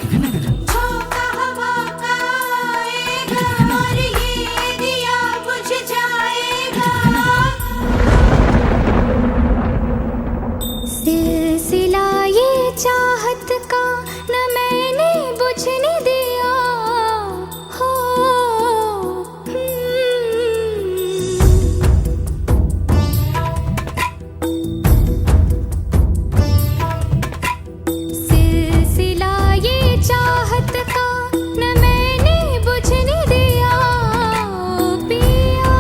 झोंका हवा का आएगा और ये दिया बुझ जाएगा। सिलसिला ये चाहत का न मैंने बुझने दिया हो। सिलसिला ये चाहत का न मैंने बुझने दिया पिया।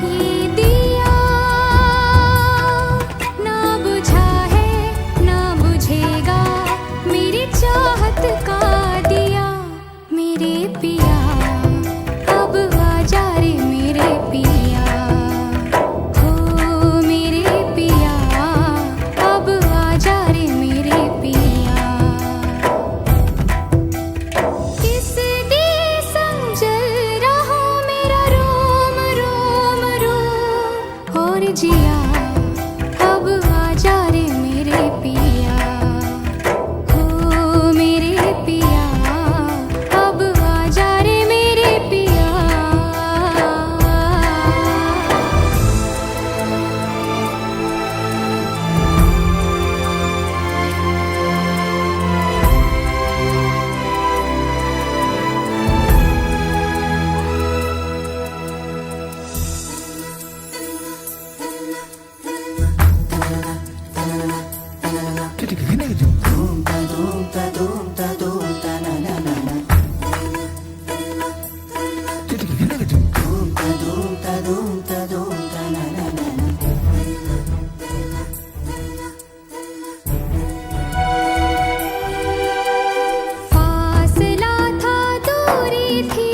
ये दिया ना बुझा है ना बुझेगा मेरी चाहत का दिया। मेरे पिया अब आजा रे मेरे पिया हो। मेरे पिया अब आजा रे मेरे पिया। किस दिए संजल रहा मेरा रोम रोम रोम और जिया। अब आजा रे मेरे पिया हो। मेरे पिया अब आजा रे मेरे पिया। फासला था दूरी थी।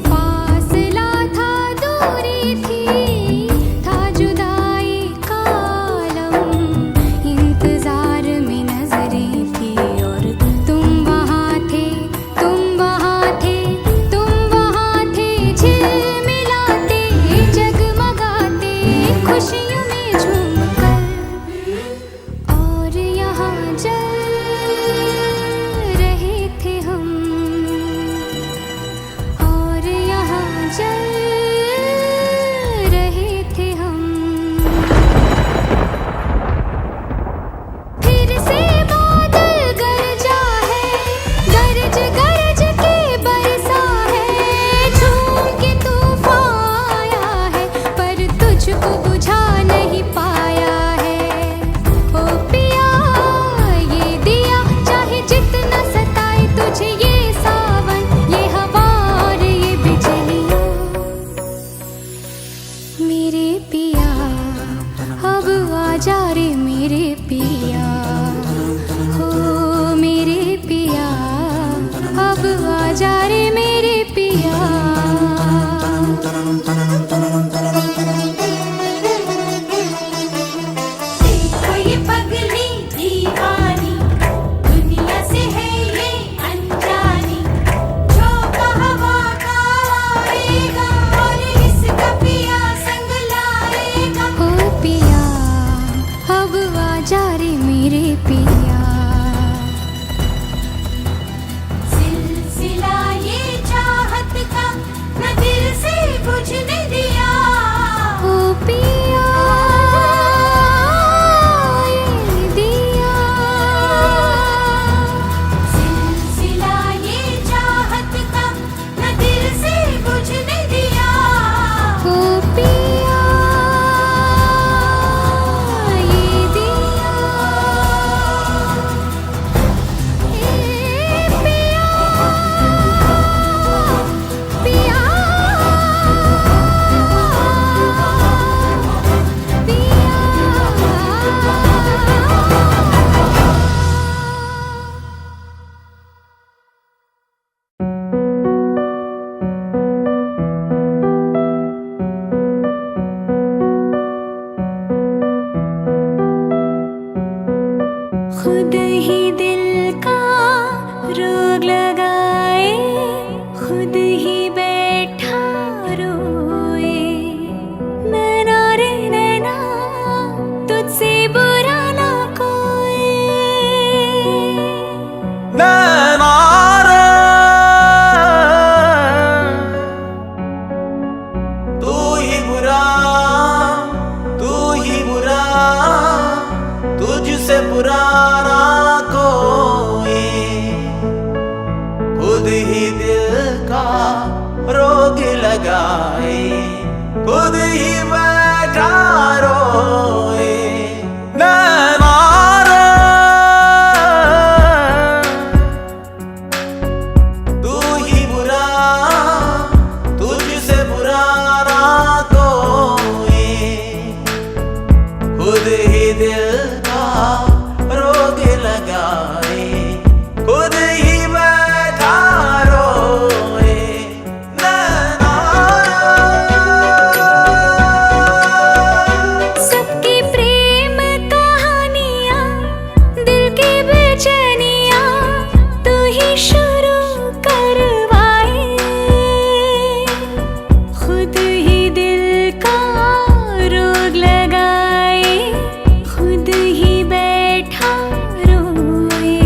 फासला था दूरी थी। था जुदाई का आलम इंतजार में नजरें थी। और तुम वहाँ थे तुम वहाँ थे तुम वहाँ थे झिलमिलाते जगमगाते खुशियों में झूमकर। और यहाँ जल रहे थे हम। और यहाँ जल रहे थे हम। फिर से बादल गरजा है गरज गरज के बरसा है। झूम के तूफान आया है पर तुझको बुझा नहीं पाया है। ओ पिया ये दिया चाहे जितना सताए तुझे ये सावन ये हवा और ये बिजलियाँ। मेरे पिया अब आजा रे मेरे पिया हो। मेरे पिया अब आजा रे मेरे पिया। देखो ये पगली दीवानी दुनिया से है ये अनजानी। झोंका हवा का आएगा और इसका पिया संग लाएगा। हो पिया अब आजा रे मेरे पिया। सिलसिला ये चाहत का न दिल से बुझने दिया ओ पिया। ये दिया सिलसिला ये चाहत का न दिल से बुझने दिया ओ पिया। ये दिया बुरा ना कोई, खुद ही दिल का रोग लगाए, खुद ही बैठा रोए। नैना रे तू ही बुरा, तुझसे बुरा ना कोई, खुद ही दिल का रोग लगाए, खुद ही बैठा रोए। नैना सबकी प्रेम कहानियाँ, दिल की बेचैनियाँ तू ही शुरू करवाए, खुद ही दिल का रोग लगाए, खुद ही बैठा रोए।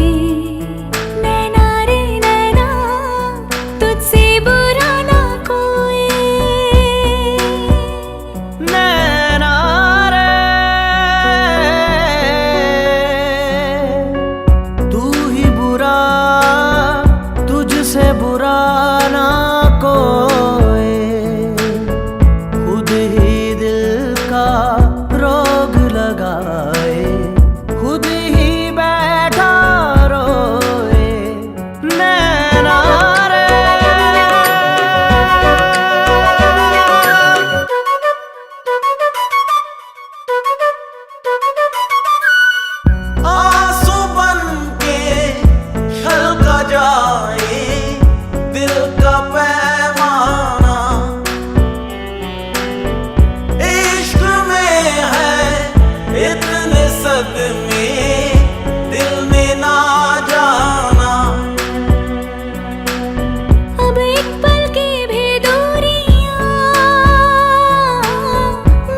नैना रे नैना तुझसे बुरा ना कोई। नैना रे तू ही बुरा, तुझसे बुरा ना कोई, खुद ही दिल का रोग लगाए, खुद ही बैठा रोए। नैना रे आंसू बन के छलका जाए दिल का पैमाना, इश्क में है इतने सदमे दिल में ना जाना। अब एक पल की भी दूरियां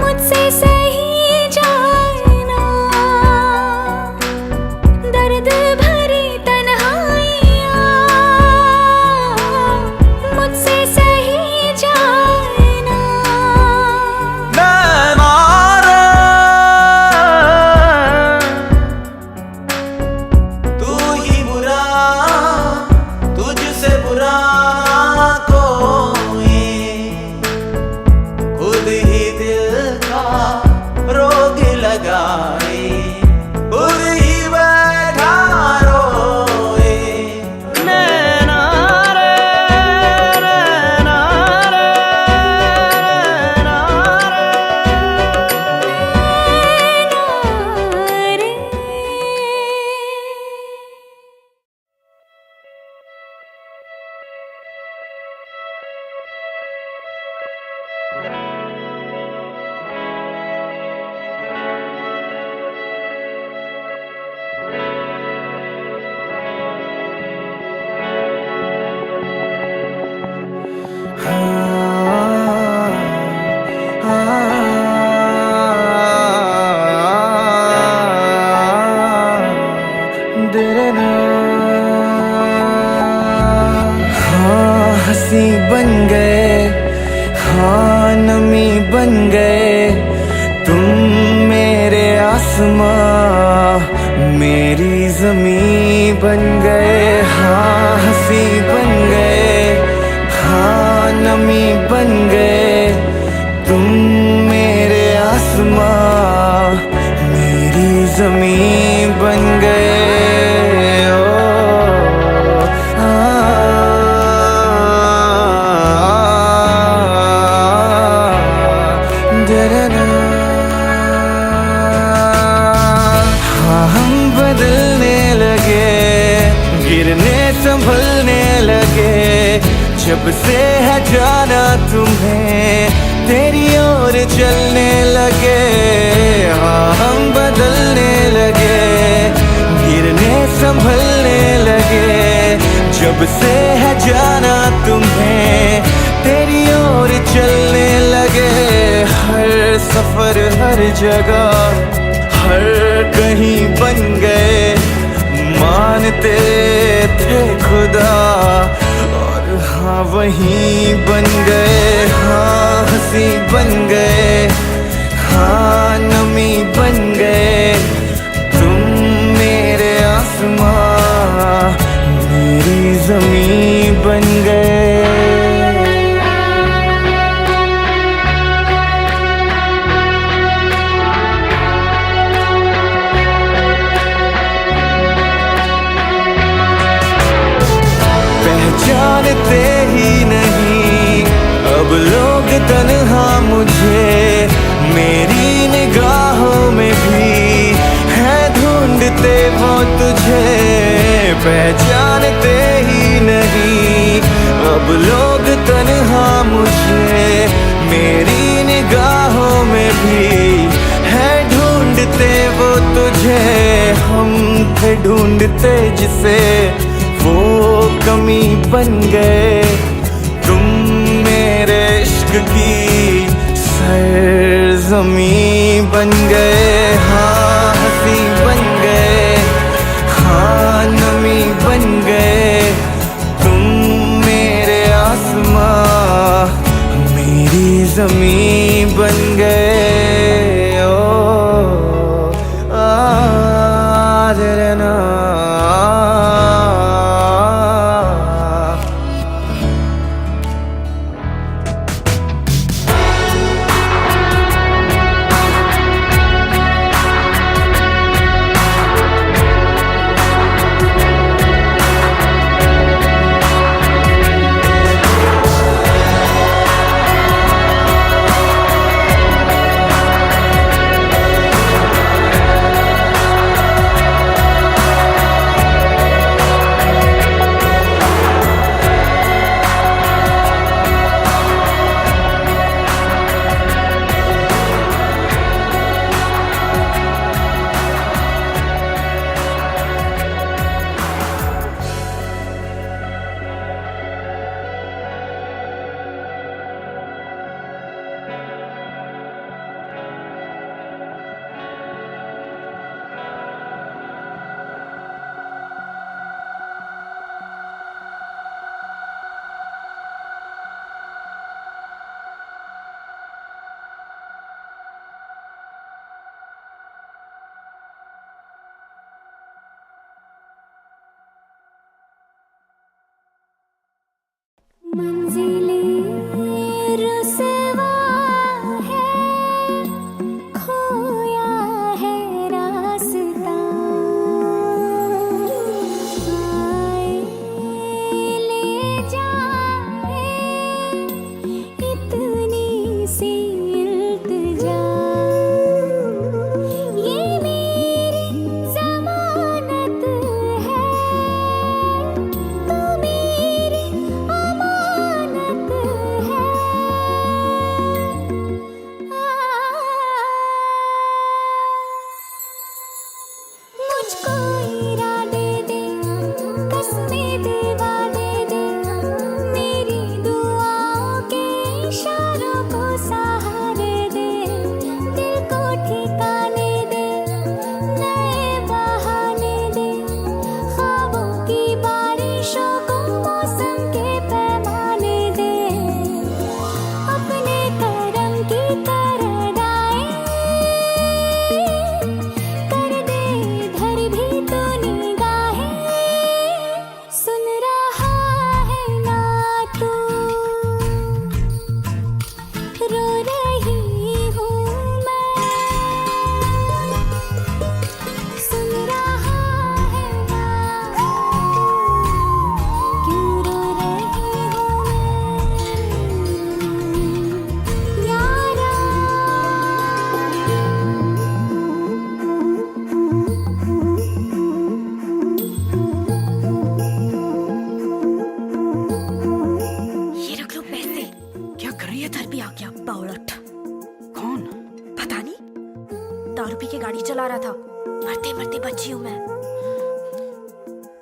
मुझसे सही जाए ना, दर्द भरी तन्हाइयां मुझसे सही जाए ना। नैना रे तू ही बुरा, तुझसे बुरा कोई, खुद ही दिल का रोग लगाए, खुद ही बैठा रोए। नैना रे नैना रे नैना रे। हाँ हंसी बन गए, हाँ नमी बन गए, तुम मेरे आसमां मेरी ज़मीं बन गए। हाँ हंसी बन गए, हाँ नमी बन गए, तुम मेरे आसमां मेरी ज़मीं बन गए। हाँ हम बदलने लगे, गिरने संभलने लगे, जब से है जाना तुम्हें तेरी ओर चलने लगे। हाँ हम बदलने लगे, गिरने संभलने लगे, जब से है जाना तुम्हें तेरी ओर चलने लगे। हर सफर हर जगह हर कहीं बन गए, मानते थे खुदा और हाँ वहीं बन गए। हाँ हंसी बन गए, हाँ नमी बन गए, तुम लोग तन्हा मुझे मेरी निगाहों में भी है ढूंढते वो तुझे, पहचानते ही नहीं। अब लोग तन्हा मुझे मेरी निगाहों में भी है ढूंढते वो तुझे। हम थे ढूंढते जिसे वो कमी बन गए, तुम मेरे इश्क की सरज़मीं बन गए। हाँ हंसी बन गए, हाँ नमी बन गए, तुम मेरे आसमां मेरी ज़मीं बन गए। ओ ना मंजिलें रुसवा है, खोया है रास्ता। आए ले जाए इतनी सी इल्तिजा, ये मेरी ज़मानत है, तू मेरी अमानत है। मुझको इरादे दे, कसमें दिलवा दे, मेरी दुआओं के इशारों को सहारे दे, दिल को ठिकाने दे, नए बहाने दे, ख्वाबों की बारिशों को मौसम के पैमाने दे, अपने करम की करदाएं कर दे इधर भी तो निगाहें। सुन रहा है ना तू, रो रही हूँ मैं। सुन रहा है ना, क्यों रो रही हूँ मैं यारा। ये रख लो पैसे। क्या कर रही है? इधर भी आ गया बावलट। कौन? पता नहीं, दारू पी के गाड़ी चला रहा था, मरते मरते बची हूँ मैं।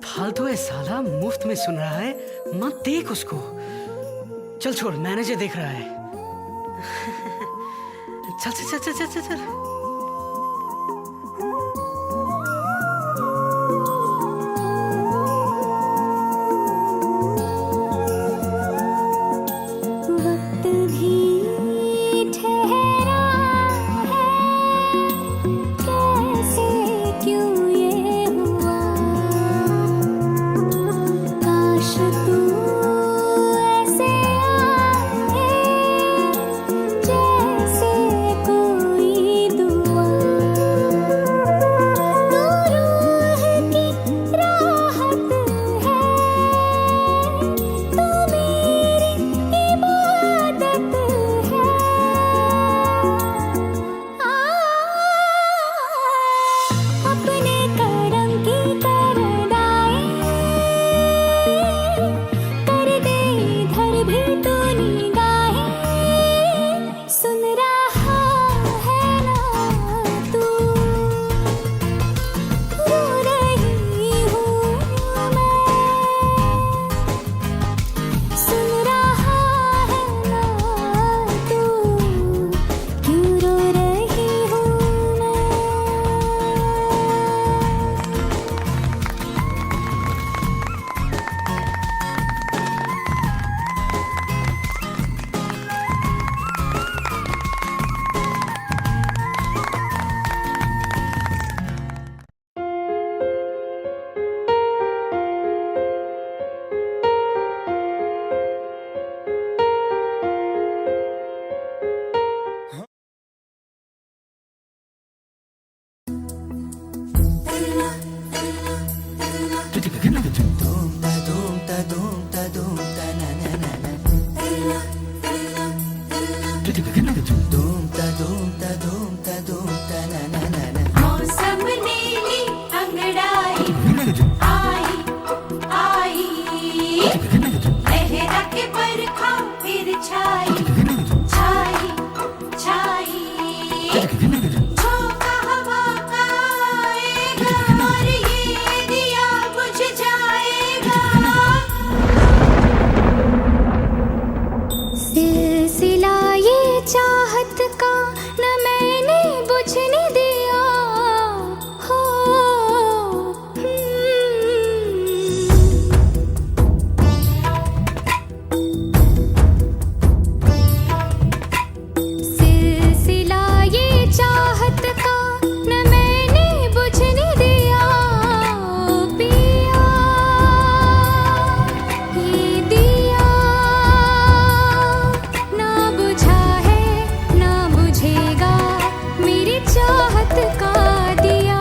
फालतू है साला, मुफ्त में सुन रहा है, मत देख उसको। चल छोड़, मैनेजर देख रहा है। चल चल चल चल चल चल। वक्त भी ठहरा है, कैसे क्यों ये हुआ। काश तू ऐसे आए, जैसे कोई मौसम नीली अंगड़ाई आई आई लहरा के बरखा फिर छाई छाई छाई झोंका हवा का आएगा और ये दिया बुझ जाएगा सिलसिला ये चाहत का न मैंने बुझने दिया हो सिलसिला ये चाहत का न मैंने बुझने दिया पिया ये दिया ना बुझा है ना बुझेगा मेरी चाहत का दिया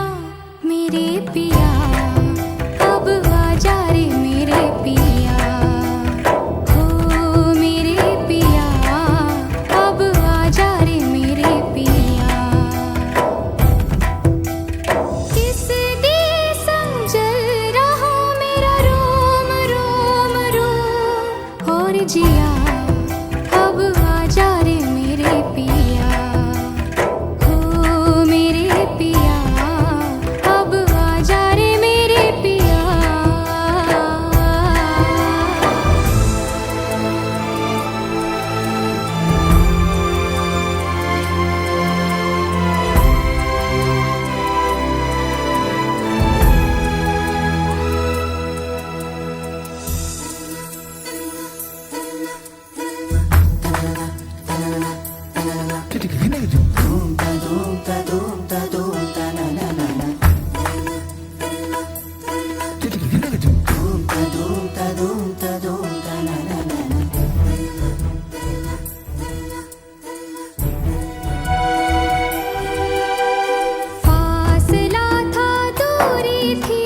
मेरे पिया अब आजा रे मेरे पिया हो मेरे पिया अब आजा रे मेरे पिया किस दिए समझल रहा मेरा रोम रोम रोम और जिया अब आजा रे मेरे पिया हो मेरे पिया अब आजा रे मेरे पिया फासला था दूरी थी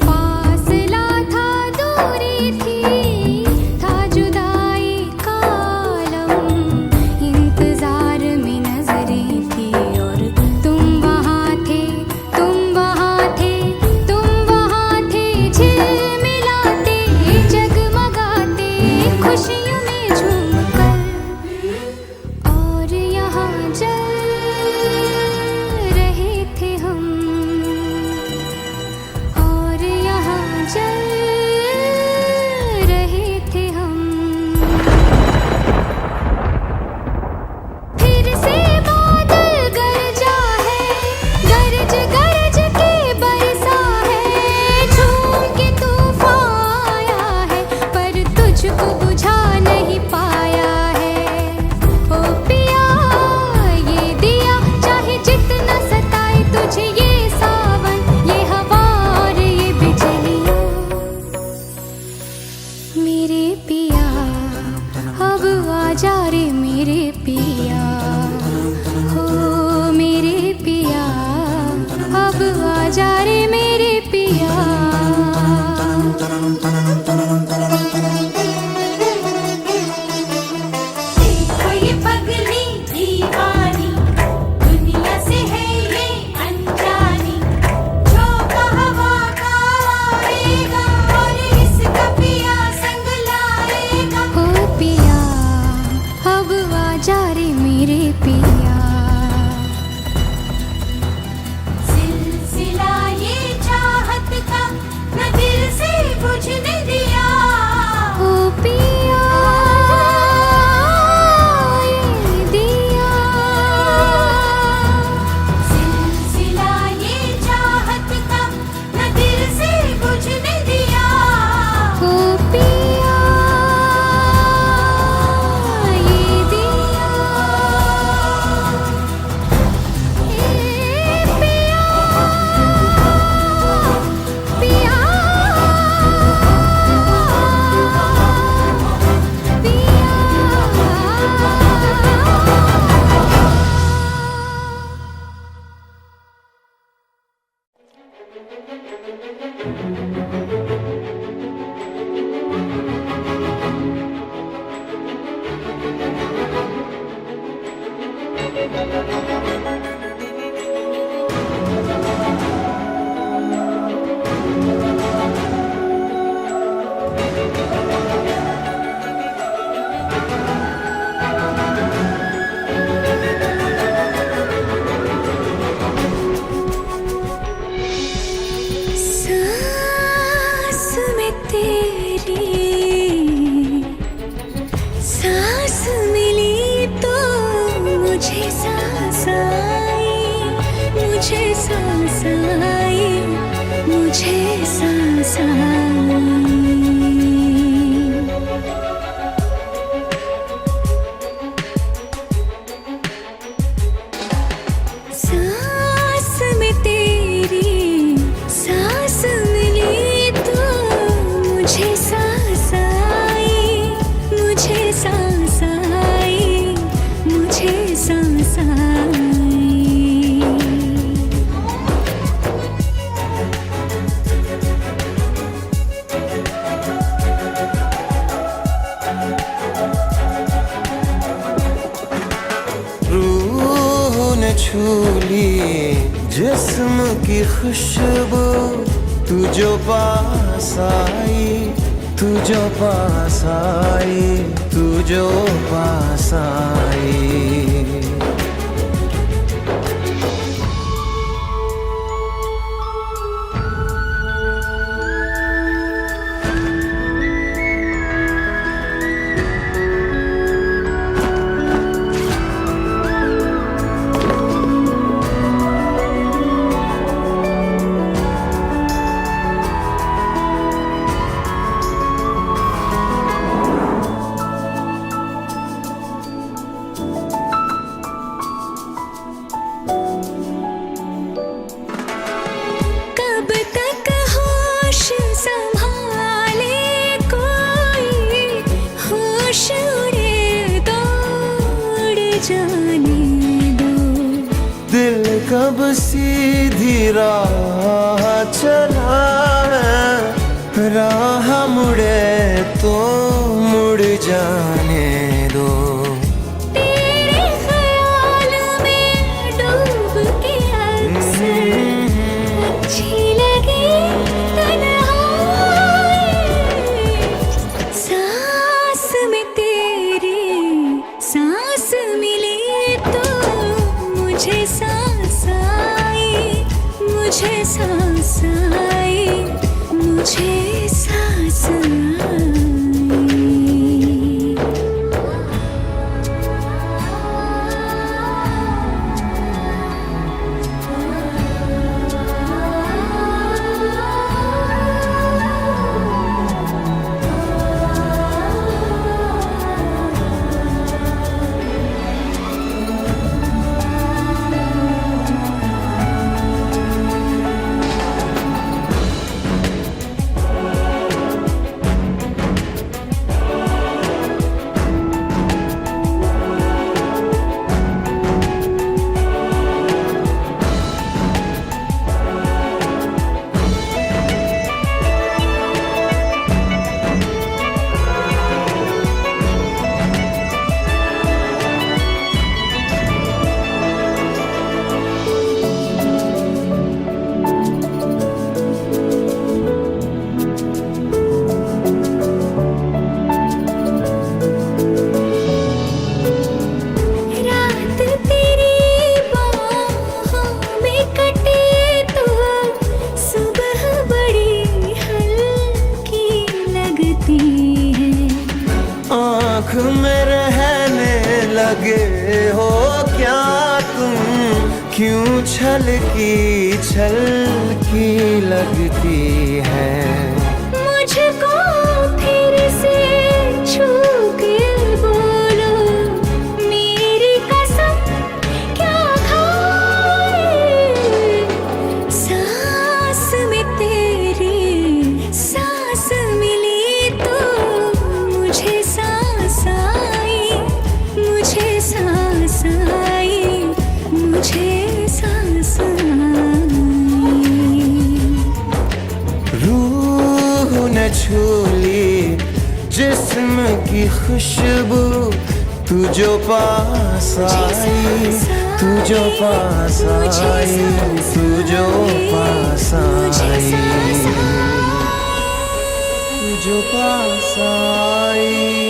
फासला था दूरी थी था जुदाई का आलम इंतजार में नजरें थी और तुम वहाँ थे तुम वहाँ थे तुम वहाँ थे झिलमिलाते जगमगाते खुशियों में झूमकर और यहाँ जल रहे थे हम और यहाँ जल रहे थे हम फिर से बादल गरजा है गरज गरज के बरसा है झूम के तूफान आया है पर तुझको बुझा नहीं पाया है ओ पिया ये दिया चाहे जितना सताए तुझे ये सावन ये हवा और ये बिजलियाँ मेरे पिया अब आजा रे मेरे पिया हो मेरे पिया अब आजा रे मेरे पिया देखो ये पगली दीवानी दुनिया से है ये अनजानी झोंका हवा का आएगा और इसका पिया संग लाएगा हो पिया अब आजा रे मेरे पिया सिलसिला ये चाहत का न दिल से बुझने दिया ओ पिया ये दिया सिलसिला ये चाहत का न दिल से बुझने दिया ओ पिया ये दिया सांस में तेरी सांस मिली तो मुझे सांस आई, मुझे सांस आई, मुझे सांस आई। सांस में तेरी सांस मिली तो मुझे सांस आई, मुझे सांस आई, मुझे सांस आई। रूह ने छू ली जिस्म की खुशबू, तू जो पास आई, तू जो पास आई, तू जो पास आई। कब तक होश संभाले कोई, होश उड़े तो उड़ जाने दो। दिल कब सीधी राह चला है, राह मुड़े तो मुड़ जाने दो। तेरे ख्याल में डूब के अक्सर अच्छी लगी तन्हाई। सांस में तेरी सांस मिली तो मुझे सांस आई, मुझे सांस आई, मुझे सांस आई। रात तेरी बाहों में कटे तो सुबह बड़ी हल्की लगती है। आँख में रहने लगे हो क्या तुम, क्यों छलकी छलकी लगती है। मुझको फिर से छू के बोलो, मेरी कसम क्या खाए। सांस में तेरी सांस मिली तो मुझे सांस आई, मुझे सांस आई, मुझे सांस आई। रूह ने छू ली जिस्म की खुशबू, तू जो पास आई, तू जो पास आई, तू जो पास आई, तू जो पास आई।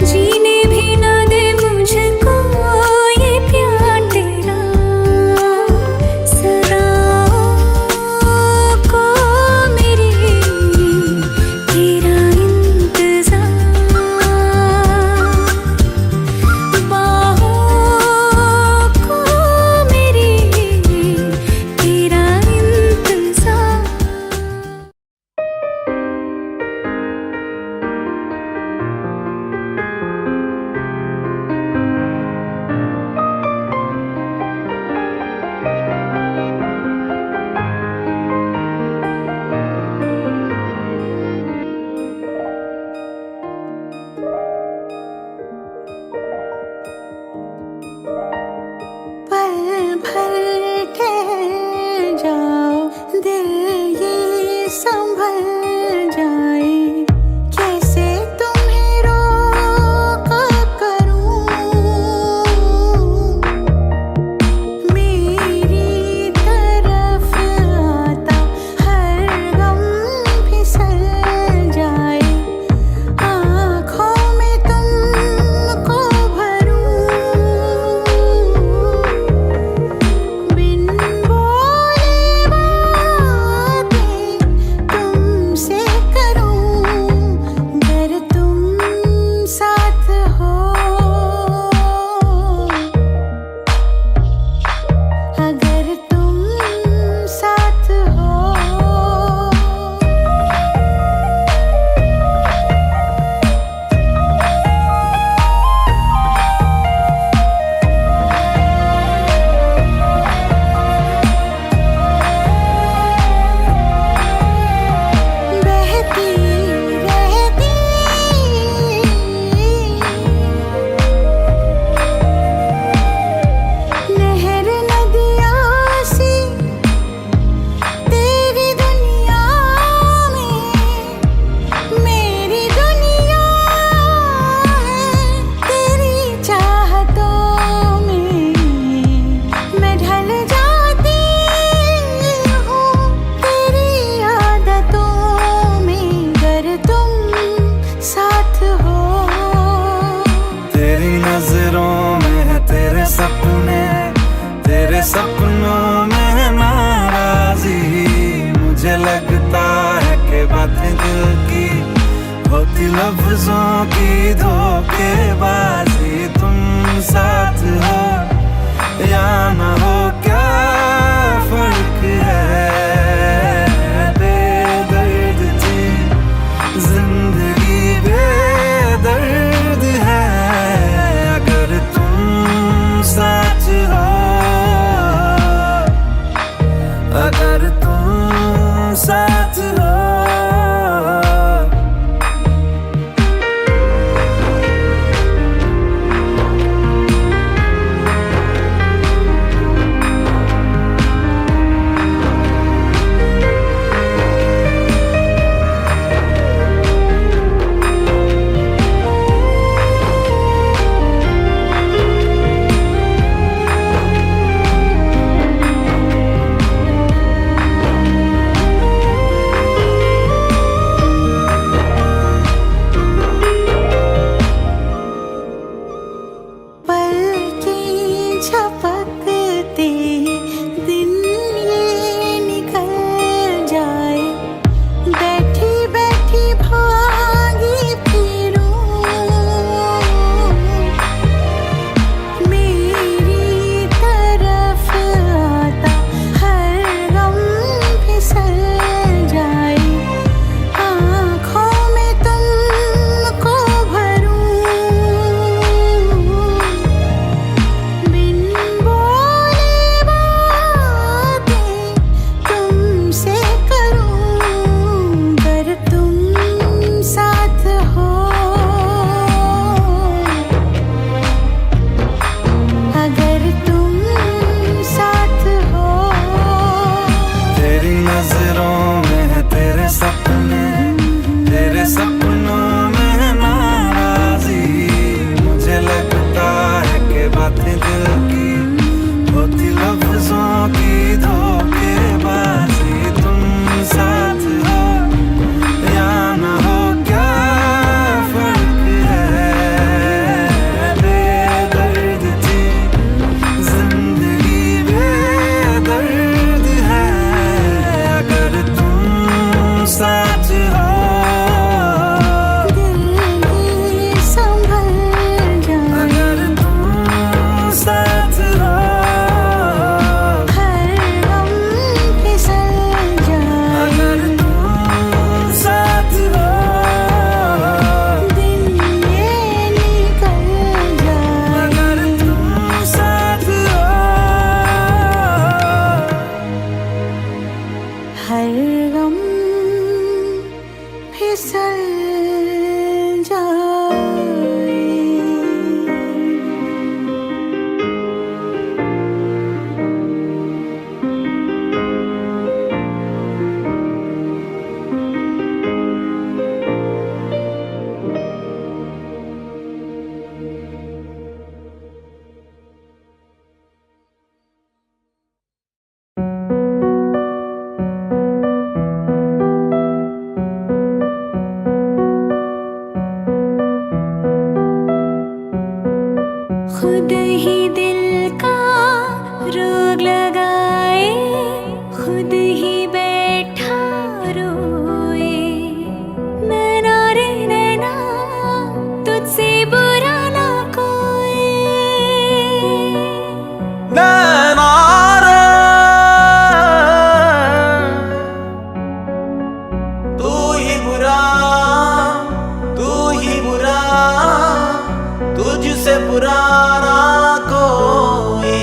जीने भी ना दे मुझको लफ्जों की धोखेबाजी, तुम साथ हो या ना हो क्या फर्क है। बेदर्द थी जिंदगी, बेदर्द है अगर तुम साथ हो, अगर तुम साथ हो। खुद ही दिल का रोग लगाए, खुद ही बैठा रोए। नैना रे नैना तुझसे बुरा ना कोई। नैना रे तू ही बुरा, तू ही बुरा, तुझसे बुरा ना कोई।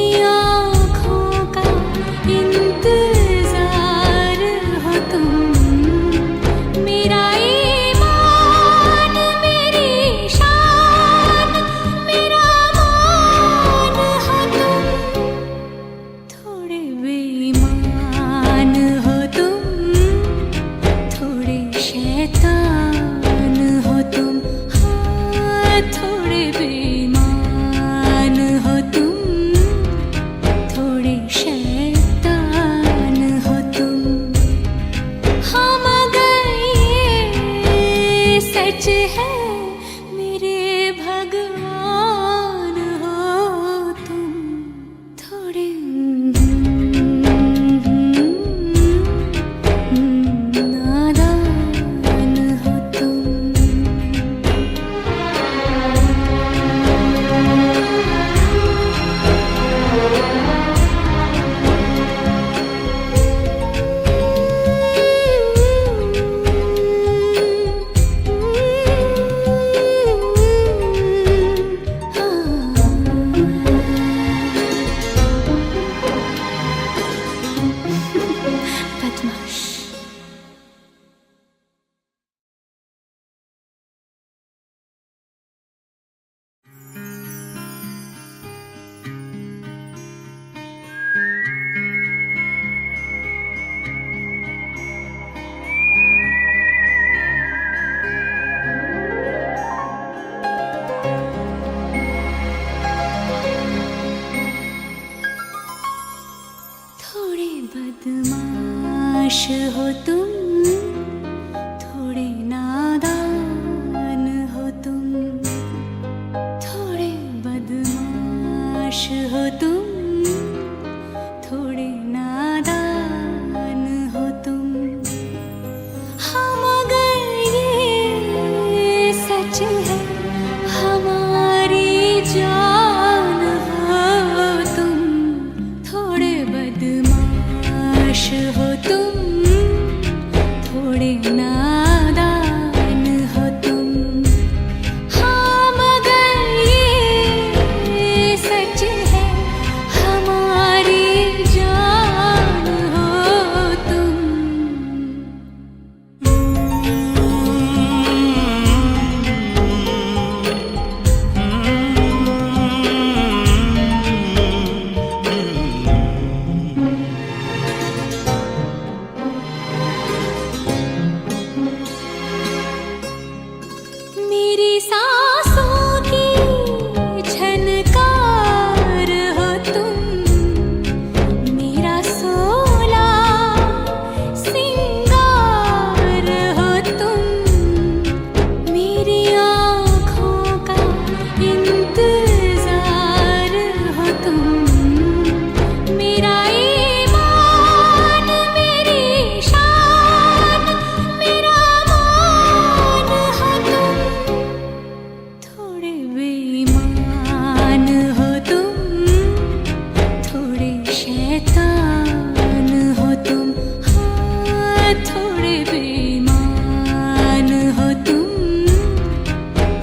मेरी आँखों का इंतजार हो तुम, मेरा ईमान मेरी शान मेरा मान हो तुम, थोड़े बेईमान हो तुम, थोड़े शैतान हो तुम, हाँ थोड़े बेईमान हो तुम, थोड़े शैतान हो तुम। हाँ मगर ये सच है मेरे भगवान हो तुम, थोड़े नादान हो तुम। बदमाश। थोड़े बदमाश हो तुम, थोड़े नादान हो तुम, थोड़े बदमाश हो तुम, थोड़े नादान हो तुम। हाँ मगर ये सच है हमारी जान हो तुम, थोड़े बदमाश हो तुम, थोड़े नादान हो तुम। हाँ मगर ये सच है हमारी जान हो तुम। मेरी सांसों की झनकार हो तुम, मेरा सोला सिंगार हो तुम, मेरी आँखों का इंतजार हो तुम, मेरा ईमान मेरी शान मेरा मान हो तुम, थोड़े बेईमान हो तुम, थोड़े शैतान हो तुम, हाँ थोड़े बेईमान हो तुम,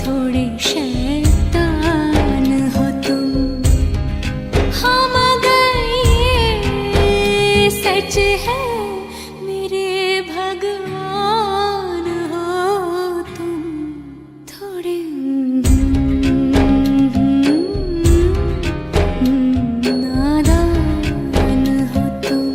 थोड़े शैतान हो तुम। हाँ मगर ये सच है मेरे भगवान हो तुम, थोड़े नादान हो तुम।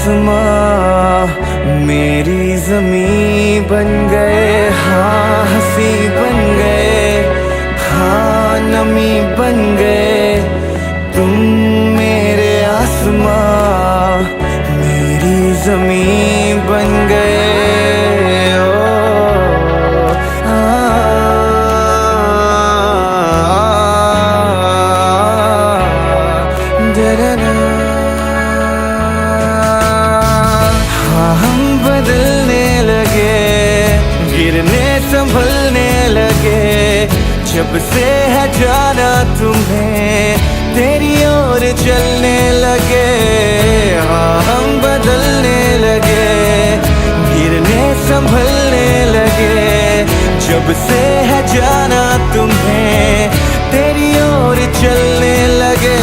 आसमां मेरी ज़मीं बन गए, हाँ हंसी बन गए, हाँ नमी बन गए। तुम मेरे आसमां मेरी ज़मीं बन गए। ओ, बदलने लगे, गिरने संभलने लगे, जब से है जाना तुम्हें तेरी ओर चलने लगे। हाँ हम बदलने लगे, गिरने संभलने लगे, जब से है जाना तुम्हें तेरी ओर चलने लगे।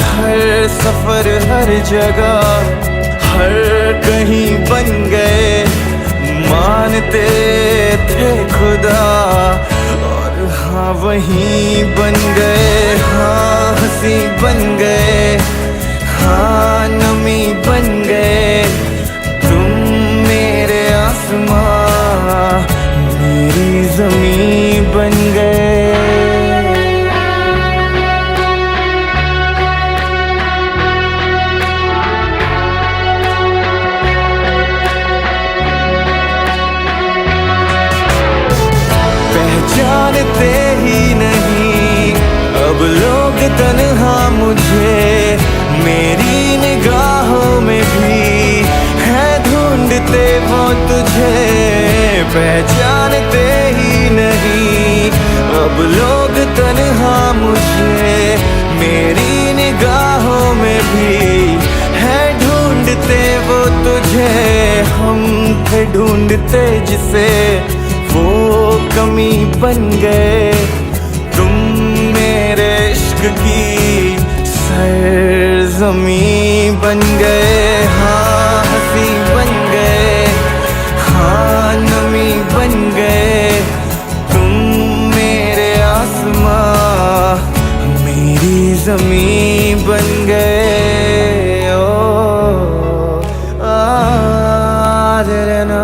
हर सफर हर जगह हर कहीं बन गए, मानते थे खुदा और हाँ वहीं बन गए। हाँ हंसी बन गए, हाँ नमी बन गए। तुम मेरे आसमां मेरी ज़मीं बन गए। जानते ही नहीं अब लोग तन्हा मुझे, मेरी निगाहों में भी है ढूंढते वो तुझे। पहचानते ही नहीं अब लोग तन्हा मुझे, मेरी निगाहों में भी है ढूंढते वो तुझे। हम थे ढूंढते जिसे वो कमी बन गए, तुम मेरे इश्क की सरज़मीं बन गए। हाँ हंसी बन गए, हाँ नमी बन गए। तुम मेरे आसमां मेरी ज़मीं बन गए। ओ ना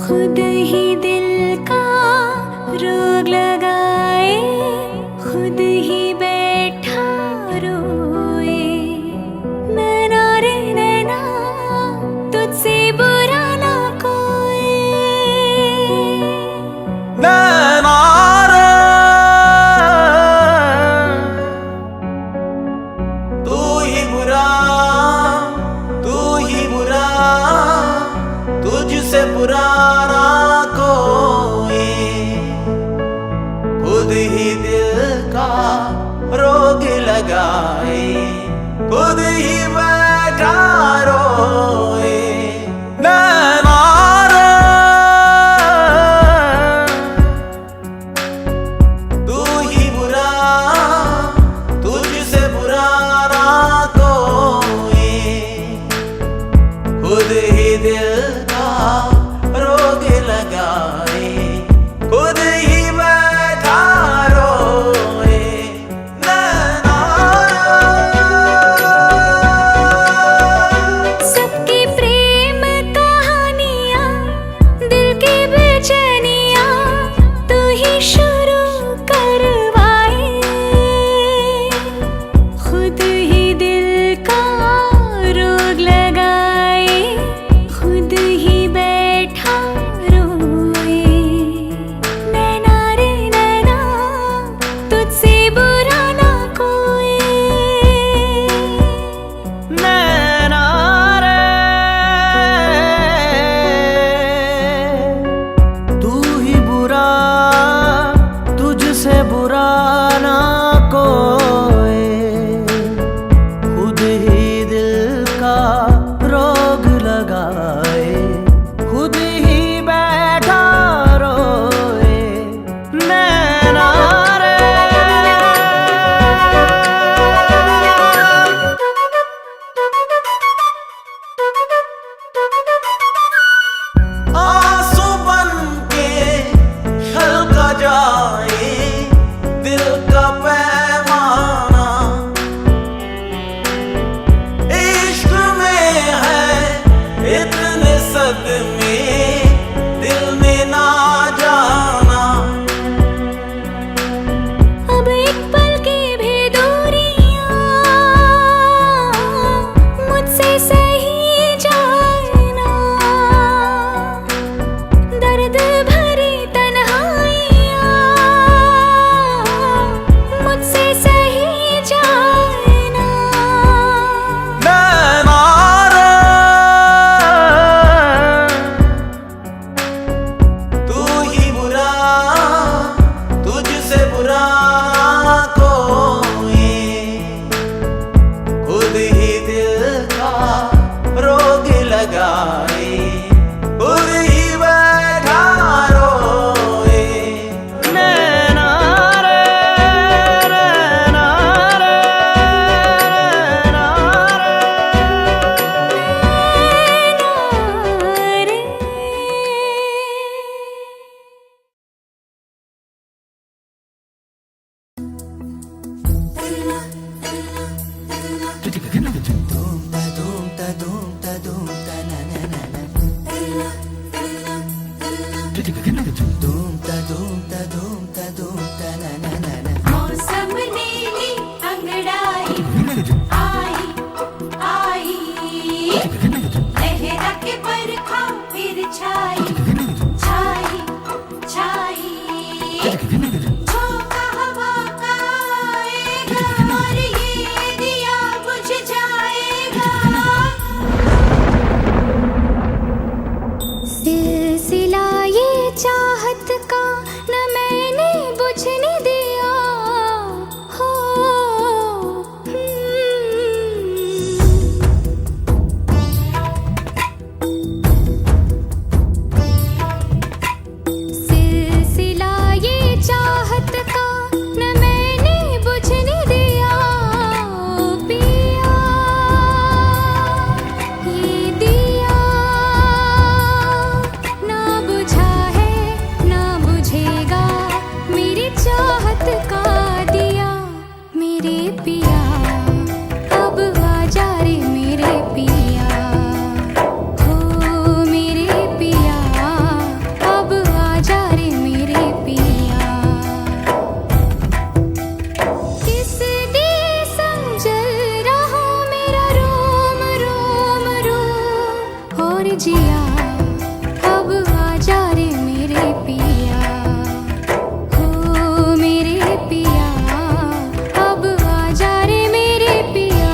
खुद ही दिल का रोग लगाए, खुद ही बैठा रोए। नैना रे नैना तुझसे बुरा ना कोई। नैना रे तू ही बुरा, तू ही बुरा, तुझसे बुरा ना कोई। खुद ही दिल का रोग लगाए, खुद ही बैठा रोए। नैना रे तू ही बुरा, तुझसे बुरा ना कोई। खुद ही दिल का रोग लगाए, खुद ही बैठा रोए नैना। सबकी प्रेम कहानियाँ, दिल की बेचैनियाँ तू ही शुरू करवाए, खुद ही दिल का रोग लगाए, खुद ही बैठा रोए नैना रे नैना, तुझसे बुरा ना कोई। नैना रे तू ही बुरा, तुझसे बुरा ना कोई, खुद ही दिल का रोग लगाए, खुद ही बैठा रोए नैना रे। आंसू बन के छलका जाए दिल का पैमाना, इश्क में है इतने सदमे दिल में ना जाना। अब एक पल की भी दूरियां मुझसे सही जाए ना, दर्द भरी तन्हाइयां मुझसे सही जाए ना। नैना रे तू ही बुरा, तुझसे बुरा कोई, खुद ही दिल का रोग लगाए, खुद ही बैठा रोए नैना रे, नैना रे, नैना रे। मौसम नीली अंगड़ाई आई आई, लहरा के बरखा फिर छाई छाई छाई, झोंका हवा का आएगा और ये दिया बुझ जाएगा। सिलसिला ये चाहत का न मैंने बुझने दिया हो, सिलसिला ये चाहत का न मैंने बुझने दिया पिया, ये दिया ना बुझा है ना बुझेगा, मेरी चाहत का दिया मेरे पिया, अब आजा रे मेरे पिया, हो मेरे पिया, अब आजा रे मेरे पिया। किस दिए समझल रहा मेरा रोम रोम रोम, और जिया अब आजा रे मेरे पिया, हो मेरे पिया, अब आजा रे मेरे पिया।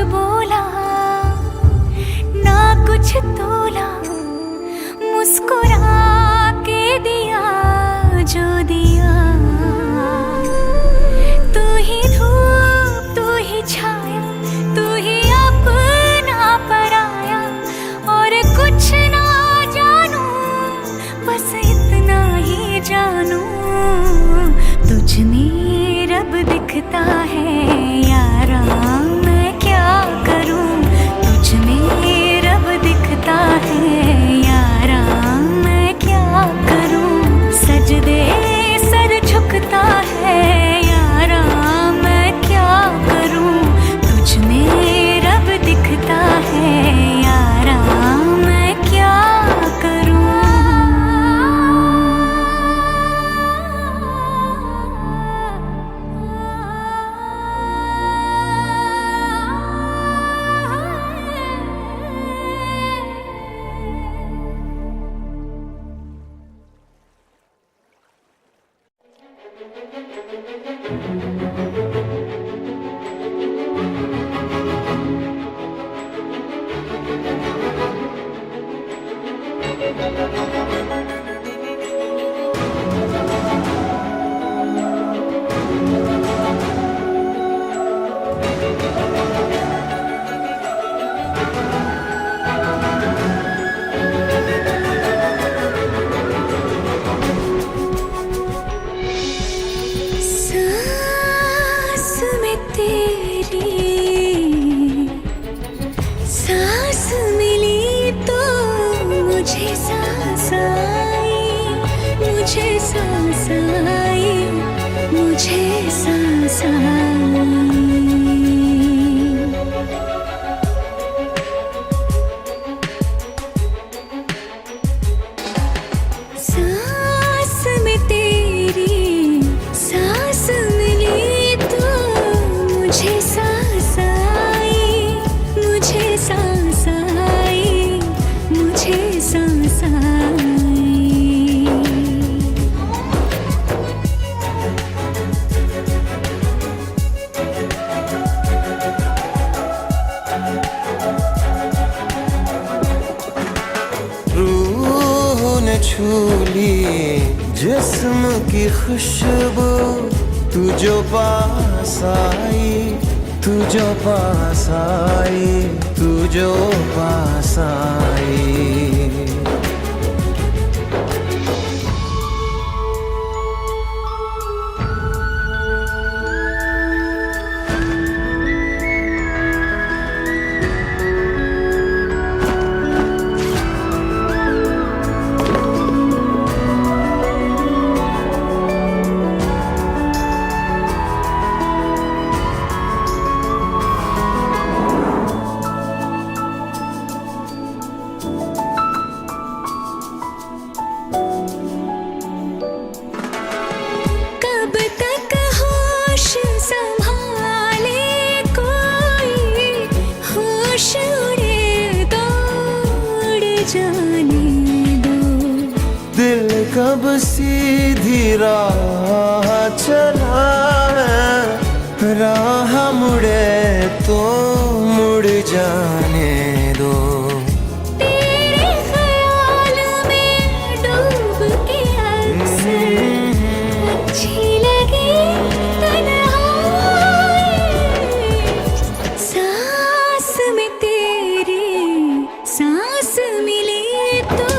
बोला ना कुछ तोला, मुस्कुरा के दिया जो दिया। तू ही धूप तू ही छाया, तू ही अपना पराया, और कुछ ना जानू बस इतना ही जानू, तुझ में रब दिखता है यारा, मैं क्या करूं। तुझ में रब दिखता है यारा, मैं क्या करूं। सजदे सर झुकता है यारा, मैं क्या करूं। तुझ में रब दिखता है यारा, मैं क्या करूं। सांस में तेरी सांस मिली तो मुझे सांस आई, मुझे सांस आई, मुझे सांस आई। सांस में तेरी सांस मिली तो मुझे सांस आई, मुझे सांस आई, मुझे सांस आई। रूह ने छू ली जिस्म की खुशबू, तू जो पास आई, तू जो पास आई, तू जो पास आई। कब तक होश संभाले कोई, होश उड़े तो उड़ जाने दो। दिल कब सीधी राह चला है, राह मुड़े तो मुड़ जाने दो। तेरे ख्याल में डूब के अक्सर अच्छी लगी तन्हाई। सांस में तेरी सांस मिली तो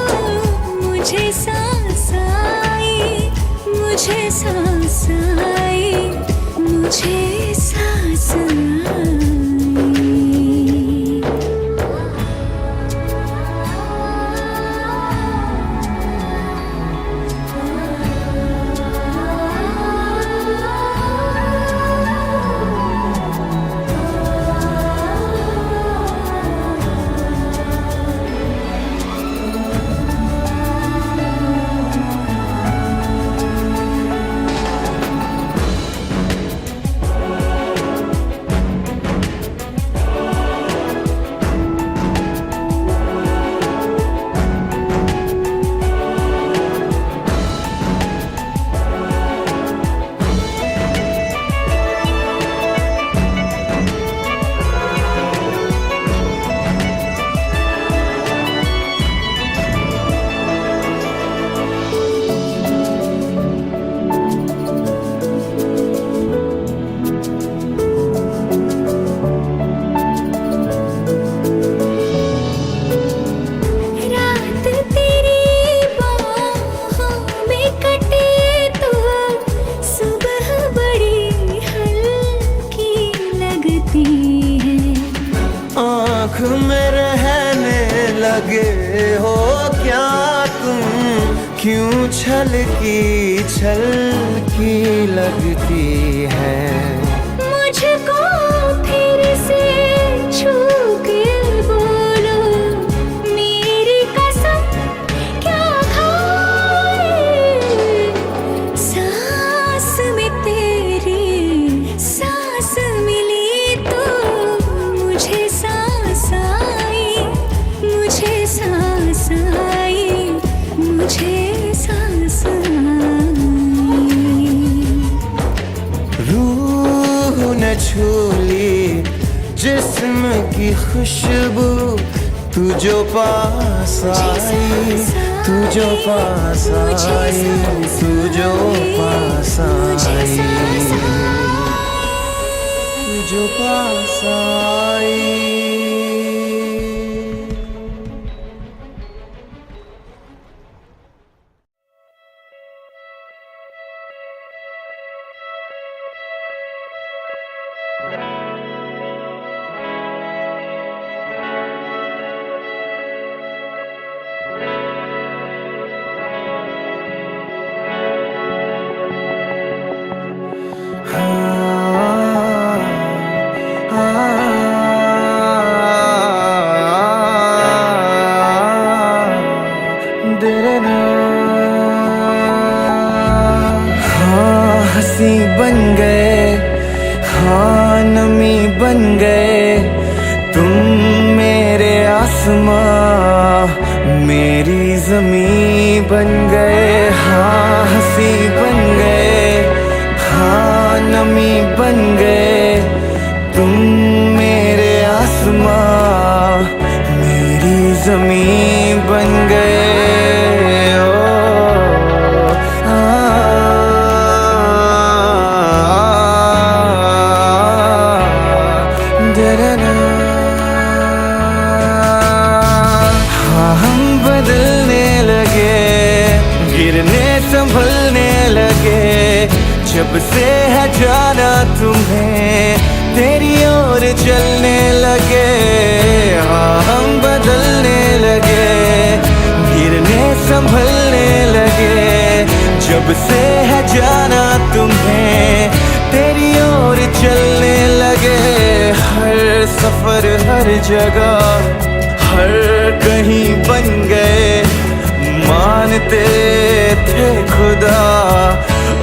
मुझे सांस आई, मुझे सांस आई, मुझे सांस आई। कटे तो सुबह बड़ी हल्की लगती है। आँख में रहने लगे हो क्या तुम, क्यों छलकी छलकी लगती है। मुझको फिर से छू के बोलो मेरी कसम क्या खाए। सांस में तेरी सांस मिली तो मुझे सांस आई, मुझे सांस आई, मुझे सांस आई। रूह न छूली जिस्म की खुशबू, तू जो पास आई, तू जो पास आई, तू जो पास आई, तू जो पास आई। हाँ हंसी बन गए, हाँ नमी बन गए तुम मेरे आसमां, मेरी ज़मीं बन गए। हाँ हंसी बन गए, हाँ नमी बन गए तुम मेरे आसमां, मेरी ज़मीं बन गए। संभलने लगे जब से है जाना तुम्हें, तेरी ओर चलने लगे। हाँ हम बदलने लगे, गिरने संभलने लगे जब से है जाना तुम्हें, तेरी ओर चलने लगे। हर सफर हर जगह हर कहीं बन गए, मानते थे खुदा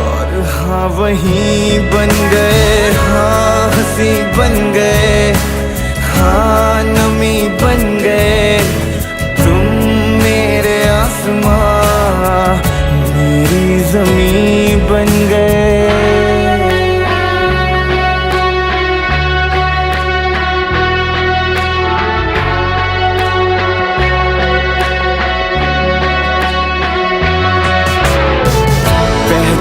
और हाँ वहीं बन गए। हाँ हंसी बन गए, हाँ नमी बन गए तुम मेरे आसमां, मेरी ज़मीं बन गए।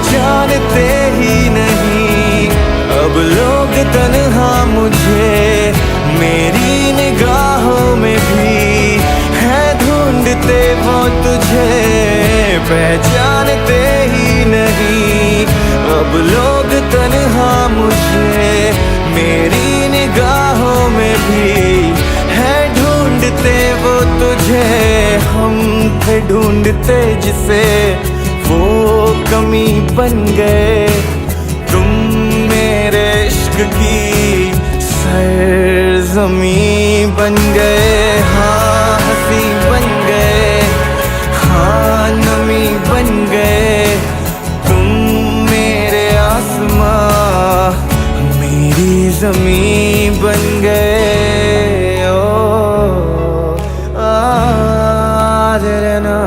जानते ही नहीं अब लोग तन्हा मुझे, मेरी निगाहों में भी है ढूंढते वो तुझे। पहचानते ही नहीं अब लोग तन्हा मुझे, मेरी निगाहों में भी है ढूंढते वो तुझे। हम थे ढूंढते जिसे वो कमी बन गए, तुम मेरे इश्क की सरज़मीं बन गए। हाँ हंसी बन गए, हाँ नमी बन गए तुम मेरे आसमां, मेरी ज़मीं बन गए। ओ आदरना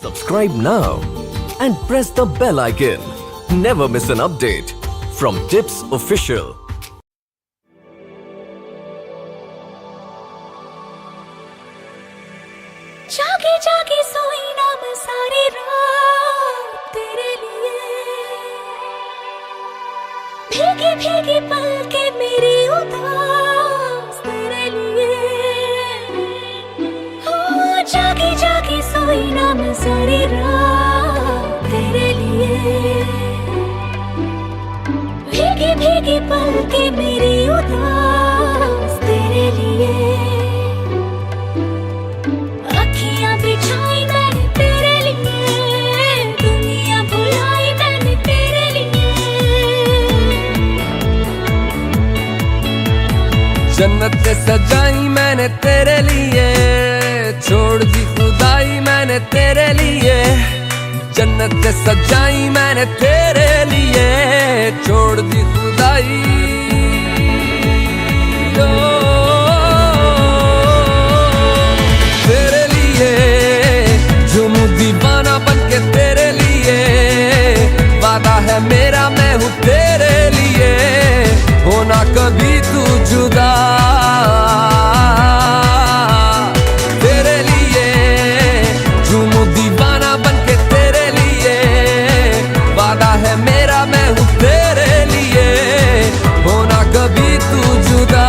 Subscribe now and press the bell icon. Never miss an update from Tips Official. जागे जागे सोई ना मैं सारी रात तेरे लिए, भीगी भीगी पलके मेरी उदास तेरे लिए। ओ जागे जागे सोई ना मैं सारी रात तेरे लिए, भीगी भीगी पलके मेरी उदास तेरे लिए। बिछाई मैंने तेरे लिए, दुनिया भुलाई मैंने तेरे लिए। जन्नत सजाई मैंने तेरे लिए, छोड़ दी खुदाई मैंने तेरे लिए। जन्नत सजाई मैंने तेरे लिए, छोड़ दी खुदाई। दीवाना बनके तेरे लिए, वादा है मेरा मैं हूँ तेरे लिए, होना कभी तू जुदा। तेरे लिए झूमू दीवाना बनके तेरे लिए, वादा है मेरा मैं हूँ तेरे लिए, होना कभी तू जुदा।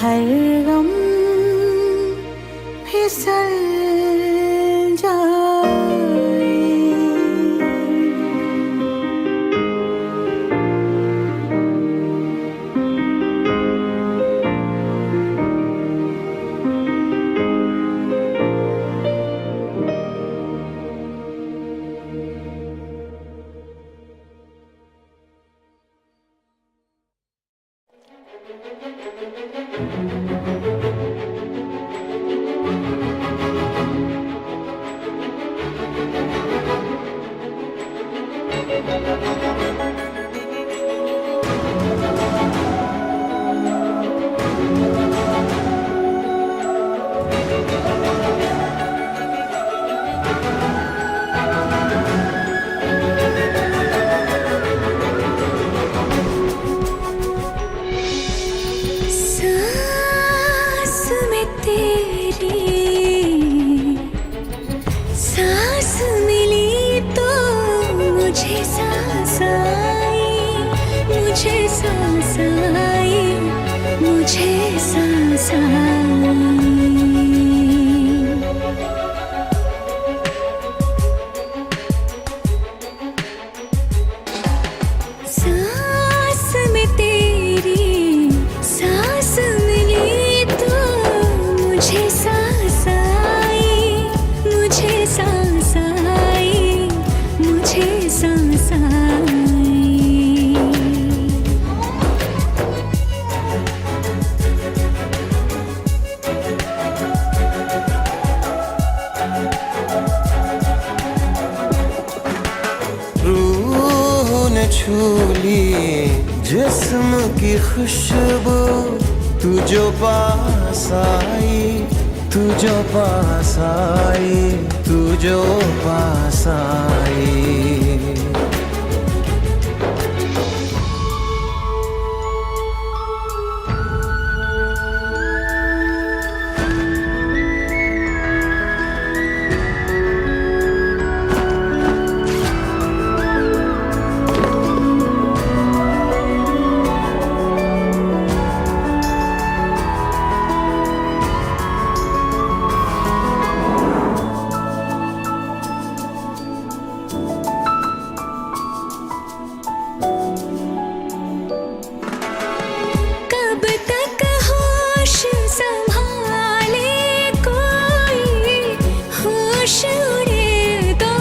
हर गम फिसल जाए। सांस में तेरी सांस मिली तो मुझे सांस आई, मुझे सांस आई, मुझे सांस आई। सांस में तेरी सांस मिली तो मुझे सांस आई, मुझे सांस आई, मुझे सांस आई। रूह ने छू ली जिस्म की खुशबू, तू जो पास आई, तू जो पास आई, तू जो पास आई। कब तक होश संभाले कोई, होश उड़े तो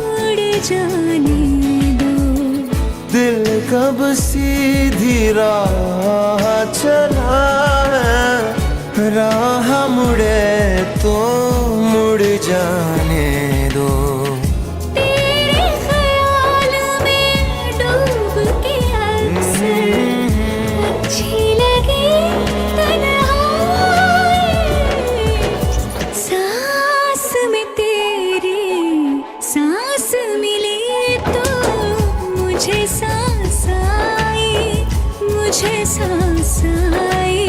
उड़ जाने दो। दिल कब सीधी राह चला है, राह मुड़े तो मुड़ जाने दो। तेरे ख्याल में डूब के अक्सर अच्छी लगी तन्हाई। सांस में तेरी सांस मिली तो मुझे सांस आई, मुझे सांस आई,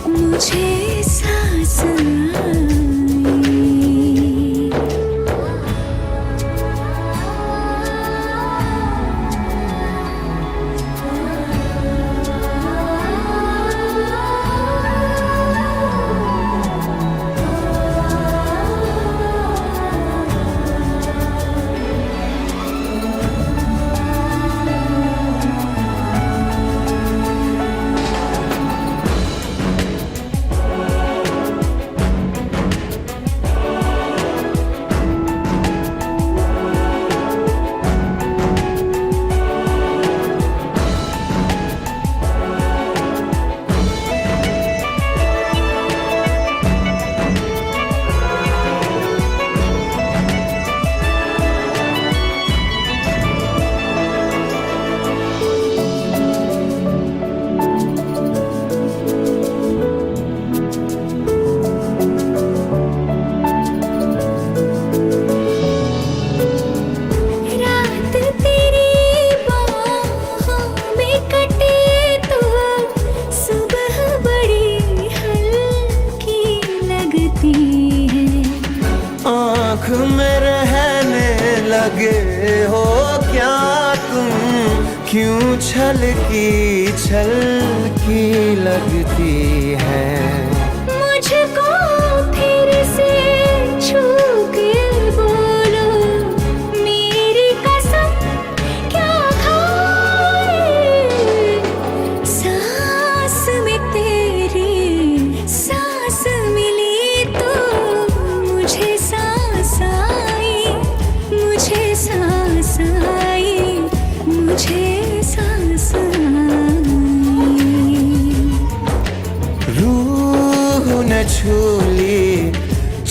मुझे सांस आई। आँख में रहने लगे हो क्या तुम, क्यों छल की लगती है। मुझको फिर से छू के बोलो मेरी कसम क्या खाए। सांस में तेरी सांस मिली तो मुझे सांस आई, मुझे सांस आई, मुझे सांस आई। रूह न छूली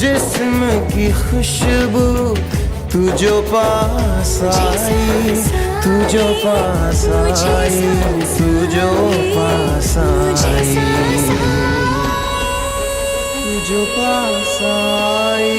जिस्म की खुशबू, तू जो पास आई, तू जो पास आई, तू जो पास आई, तू जो पास आई।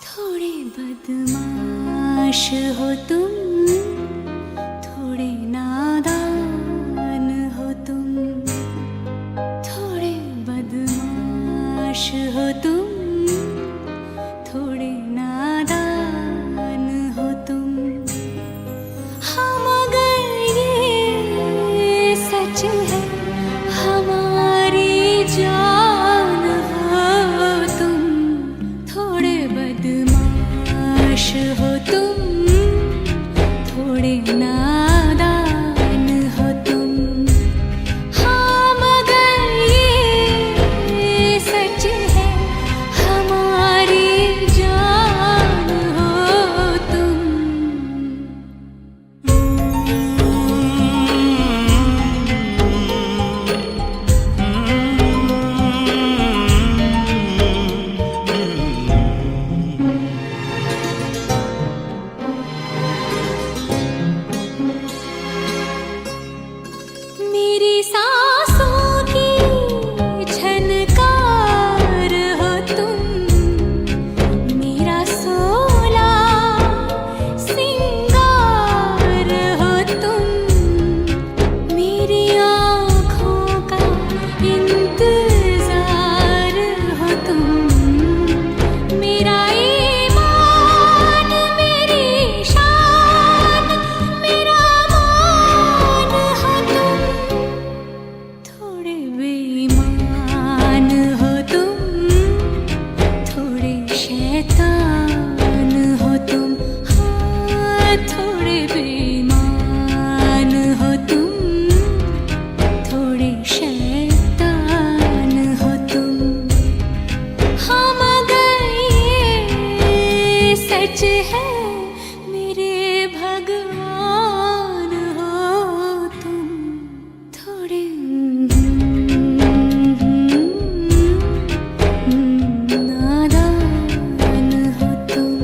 थोड़े बदमाश हो तुम, थोड़े नादान हो तुम। थोड़े बदमाश हो तुम, थोड़े नादान हो तुम। हाँ मगर ये सच है हमारी जान हो तुम। थोड़े बदमाश हो तुम, थोड़े नादान हो तुम। हाँ मगर ये सच है हमारी जान हो तुम। मेरी सांसों की झनकार हो तुम, मेरा सोला सिंगार हो तुम। मेरी आँखों का इंतजार हो तुम, मेरा ईमान, मेरी शान, मेरा मान हो तुम। थोड़े बेईमान हो तुम, थोड़े शैतान हो तुम। हाँ थोड़े बेईमान हो तुम, थोड़े शैतान हो तुम। हाँ मगर ये सच है मेरे भगवान हो तुम। थोड़े नादान हो तुम।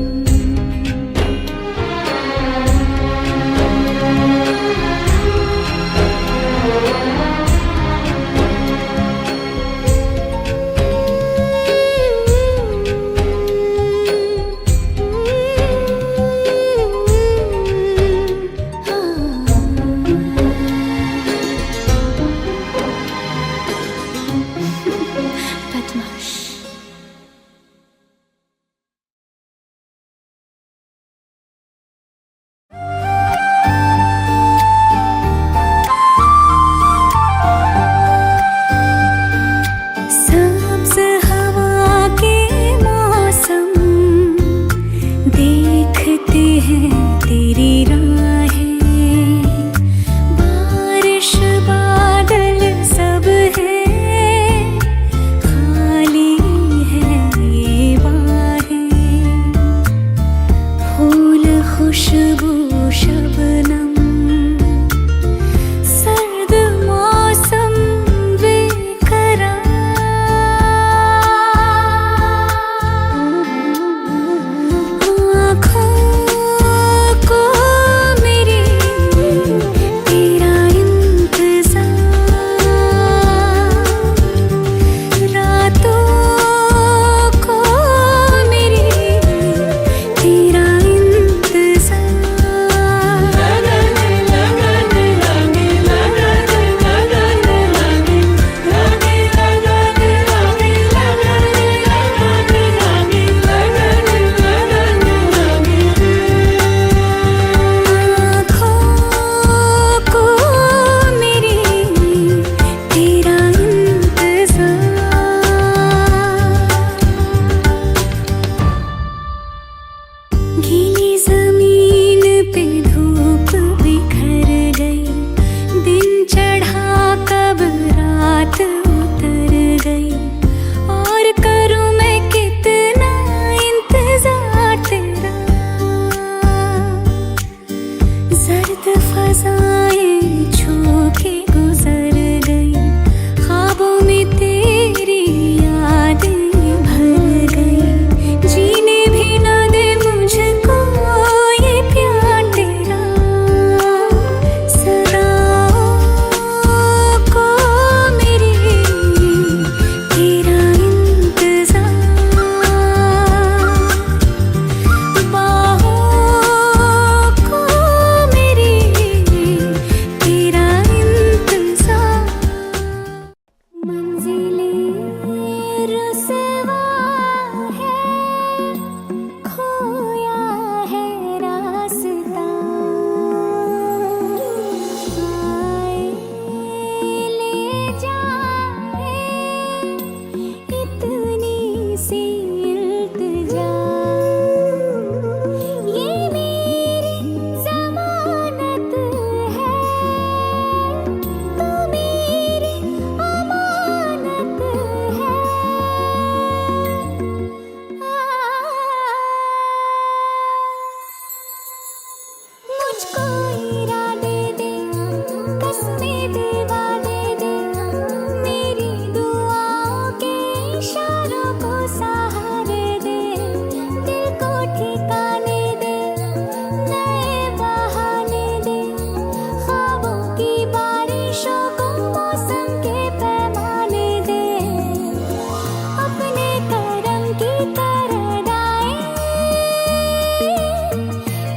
कर अदाएं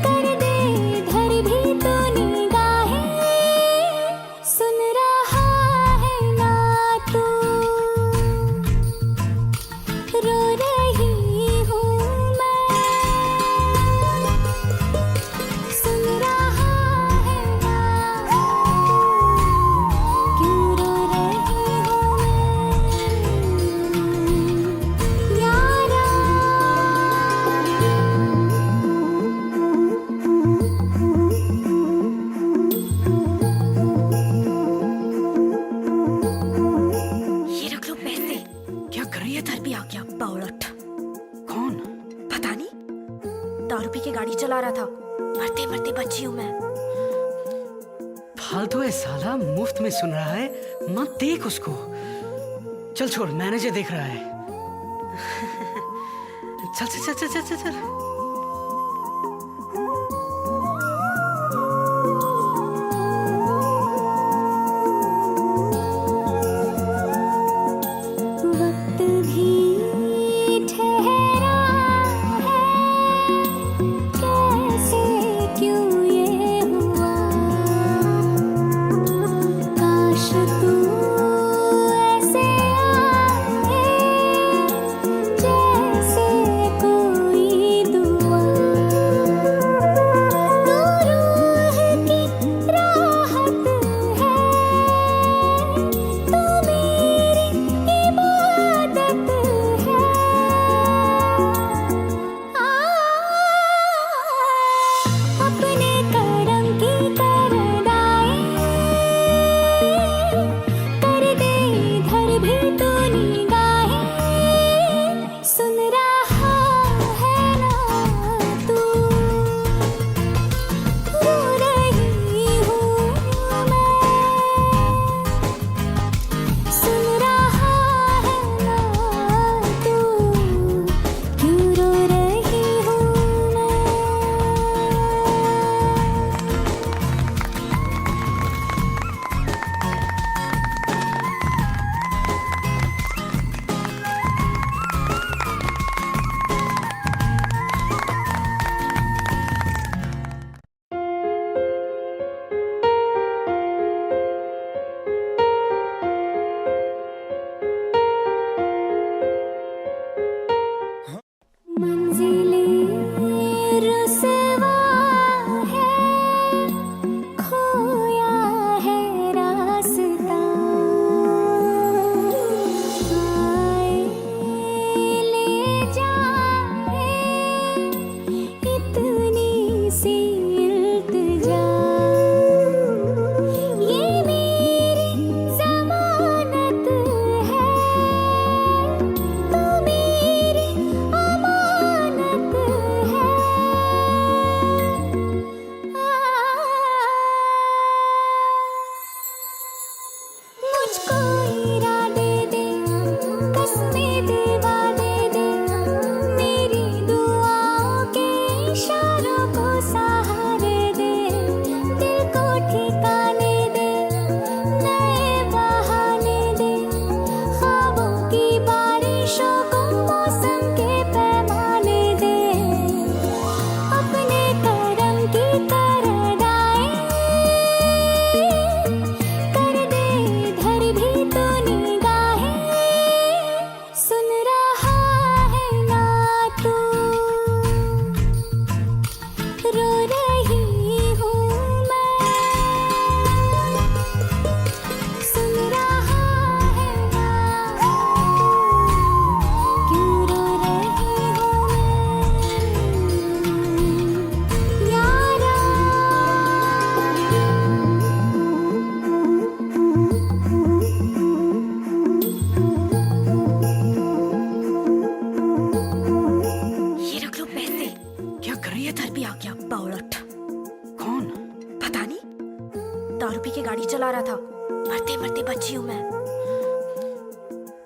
कर दे इधर भी तो निगाहें सुन रहा है ना तू रो रही हूँ मैं सुन रहा है ना क्यों रो रही हूँ मैं यारा ये रख लो पैसे। क्या कर रही है इधर भी आ गया बावलट। कौन? पता नहीं, दारू पी के गाड़ी चला रहा था, मरते मरते बची हूँ मैं। फालतू है साला, मुफ्त में सुन रहा है, मत देख उसको। चल छोड़, मैनेजर देख रहा है। चल चल चल चल चल चल। वक्त भी ठहरा है कैसे क्यों ये हुआ काश तू ऐसे आए जैसे कोई दुआ तू रूह की राहत है तू मेरी इबादत है अपने करम की कर अदाएं कर दे इधर भी तो निगाहें सुन रहा है ना तू रो रही हूँ मैं सुन रहा है ना तू क्यों रो रही हूँ मैं मंजिलें रुसवा है खोया है रास्ता आए ले जाए इतनी सी इल्तिजा ये मेरी ज़मानत है तू मेरी अमानत है मुझको इरादे दे कसमें दिवा दे मेरी दुआओं के इशारों को सहारे दे दिल को ठिकाने दे नए बहाने दे ख्वाबों की बारिशों को मौसम के पैमाने दे अपने करम की कर अदाएं कर दे इधर भी तो निगाहें सुन रहा है ना तू रो रही हूँ मैं सुन रहा है ना क्यों रो रही हूँ मैं यारा ये रख लो पैसे। क्या कर रही है? इधर भी आ गया बावलट। कौन? पता नहीं, दारू पी के गाड़ी चला रहा था, मरते मरते बची हूँ मैं।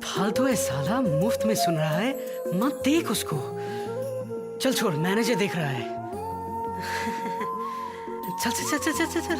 फालतू है साला, मुफ्त में सुन रहा है, मत देख उसको। चल छोड़, मैनेजर देख रहा है। चल चल चल चल चल चल।